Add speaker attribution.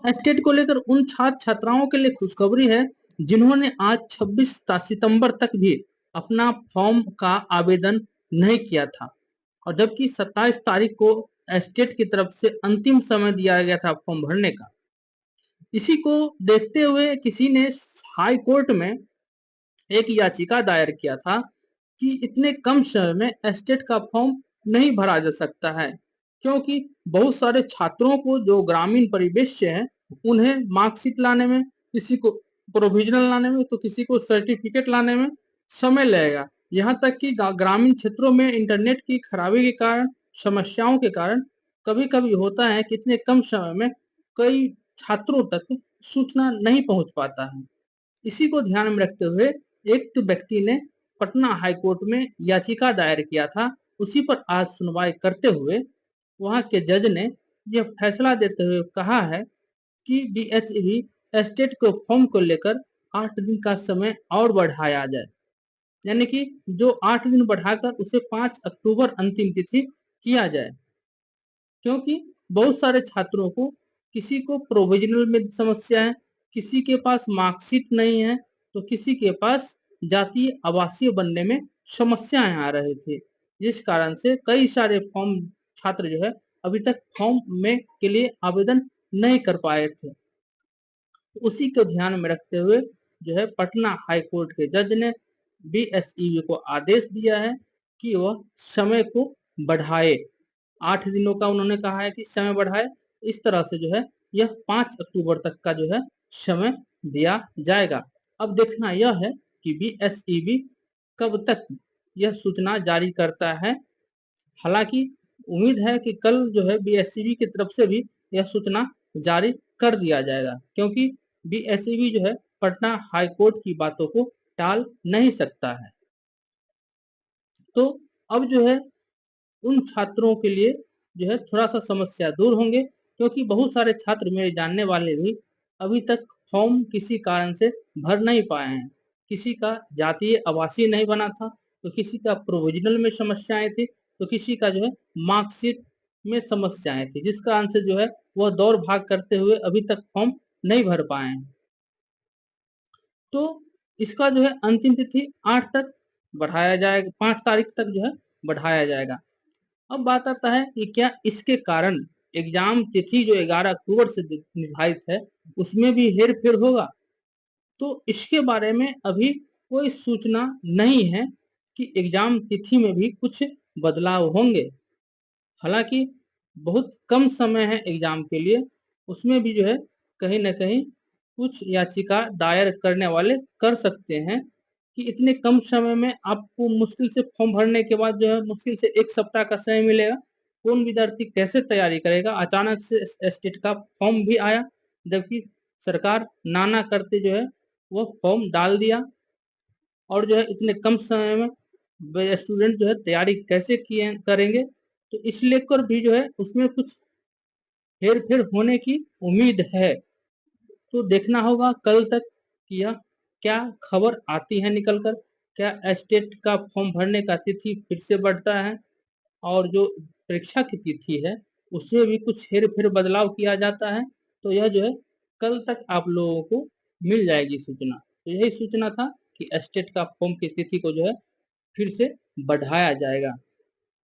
Speaker 1: Estate को लेकर उन छात्र छात्राओं के लिए खुशखबरी है जिन्होंने आज 26 सितंबर तक भी अपना फॉर्म का आवेदन नहीं किया था, और जबकि 27 तारीख को एस्टेट की तरफ से अंतिम समय दिया गया था फॉर्म भरने का। इसी को देखते हुए किसी ने हाई कोर्ट में एक याचिका दायर किया था कि इतने कम समय में एस्टेट का फॉर्म नहीं भरा जा सकता है, क्योंकि बहुत सारे छात्रों को जो ग्रामीण परिवेश से हैं उन्हें मार्कशीट लाने में, किसी को प्रोविजनल लाने में, तो किसी को सर्टिफिकेट लाने में समय लगेगा। यहाँ तक कि ग्रामीण क्षेत्रों में इंटरनेट की खराबी के कारण, समस्याओं के कारण कभी कभी होता है कि इतने कम समय में कई छात्रों तक सूचना नहीं पहुंच पाता है। इसी को ध्यान में रखते हुए एक व्यक्ति ने पटना हाई कोर्ट में याचिका दायर किया था। उसी पर आज सुनवाई करते हुए वहां के जज ने यह फैसला देते हुए कहा है कि बीएसईबी एस्टेट को फॉर्म को लेकर 8 दिन का समय और बढ़ाया जाए, यानी कि जो 8 दिन बढ़ाकर उसे 5 अक्टूबर अंतिम तिथि किया जाए, क्योंकि बहुत सारे छात्रों को, किसी को प्रोविजनल में समस्या है, किसी के पास मार्कशीट नहीं है, तो किसी के पास जातीय आवासीय बनने में समस्याएं आ रही थी, जिस कारण से कई सारे फॉर्म छात्र जो है अभी तक फॉर्म में के लिए आवेदन नहीं कर पाए थे। उसी को ध्यान में रखते हुए जो है पटना हाई कोर्ट के जज ने बीएसईबी को आदेश दिया है कि वह समय को बढ़ाए। 8 दिनों का उन्होंने कहा है कि समय बढ़ाए। इस तरह से जो है यह 5 अक्टूबर तक का जो है समय दिया जाएगा। अब देखना यह है कि बीएसईबी कब तक यह सूचना जारी करता है। हालांकि उम्मीद है कि कल जो है बीएसईबी की तरफ से भी यह सूचना जारी कर दिया जाएगा, क्योंकि बीएसईबी जो है पटना हाई कोर्ट की बातों को टाल नहीं सकता है। तो अब जो है उन छात्रों के लिए जो है थोड़ा सा समस्या दूर होंगे, क्योंकि बहुत सारे छात्र मेरे जानने वाले भी अभी तक फॉर्म किसी कारण से भर नहीं पाए हैं। किसी का जातीय आवासीय नहीं बना था, तो किसी का प्रोविजनल में समस्याएं थी, तो किसी का जो है मार्कशीट में समस्याएं थी, जिस कारण से जो है वह दौड़ भाग करते हुए अभी तक फॉर्म नहीं भर पाए हैं। तो इसका जो है अंतिम तिथि 8 तक बढ़ाया जाएगा, 5 तारीख तक जो है बढ़ाया जाएगा। अब बात आता है कि क्या इसके कारण एग्जाम तिथि जो 11 अक्टूबर से निर्धारित है उसमें भी हेर फेर होगा? तो इसके बारे में अभी कोई सूचना नहीं है कि एग्जाम तिथि में भी कुछ बदलाव होंगे। हालांकि बहुत कम समय है एग्जाम के लिए, उसमें भी जो है कहीं ना कहीं कुछ याचिका दायर करने वाले कर सकते हैं कि इतने कम समय में आपको मुश्किल से फॉर्म भरने के बाद जो है मुश्किल से 1 सप्ताह का समय मिलेगा। कौन विद्यार्थी कैसे तैयारी करेगा? अचानक से एस्टेट का फॉर्म भी आया, जबकि सरकार नाना करते जो है वो फॉर्म डाल दिया, और जो है इतने कम समय में स्टूडेंट जो है तैयारी कैसे किए करेंगे? तो इस लेकर भी जो है उसमें कुछ हेर फेर होने की उम्मीद है। तो देखना होगा कल तक कि यह क्या खबर आती है निकल कर। क्या एस्टेट का फॉर्म भरने का तिथि फिर से बढ़ता है, और जो परीक्षा की तिथि है उसमें भी कुछ हेर फेर बदलाव किया जाता है? तो यह जो है कल तक आप लोगों को मिल जाएगी सूचना। तो यही सूचना था कि एस्टेट का फॉर्म की तिथि को जो है फिर से बढ़ाया जाएगा।